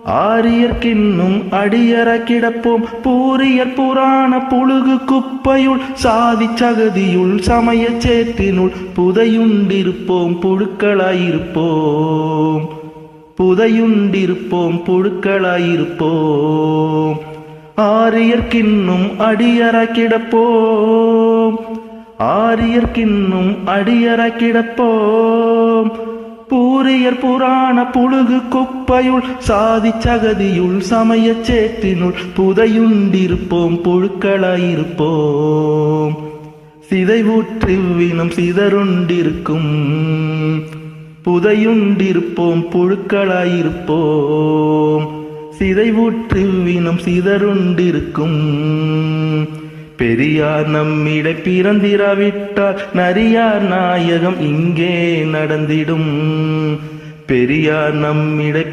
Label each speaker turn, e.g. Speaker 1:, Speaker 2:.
Speaker 1: ஆரியர்க்கின்னும் அடியற கிடப்போம் பூரியர் புராண புழுகு குப்பையுள் சாதி சகதியுள் சமய சேற்றினுள் புதையுண்டிருப்போம் புழுக்களாயிருப்போம் புதையுண்டிருப்போம் புழுக்களாயிருப்போம். ஆரியர்க்கின்னும் அடியற கிடப்போம் ஆரியர்க்கின்னும் அடியற கிடப்போம் பூரியர் புராண புழுகு குப்பையுள் சாதி சகதியுள் சமய சேற்றினுள் புதையுண்டிருப்போம் புழுக்களாயிருப்போம். சிதைவுற்றிவ்வினம் சிதறுண்டிருக்கும் புதையுண்டிருப்போம் புழுக்களாயிருப்போம். சிதைவுற்றிவ்வினம் சிதறுண்டிருக்கும். பெரியார் நம்மிடை பிறந்திராவிட்டால் நரியார் நாயகம் இங்கே நடந்திடும். பெரியார் நம்மிடை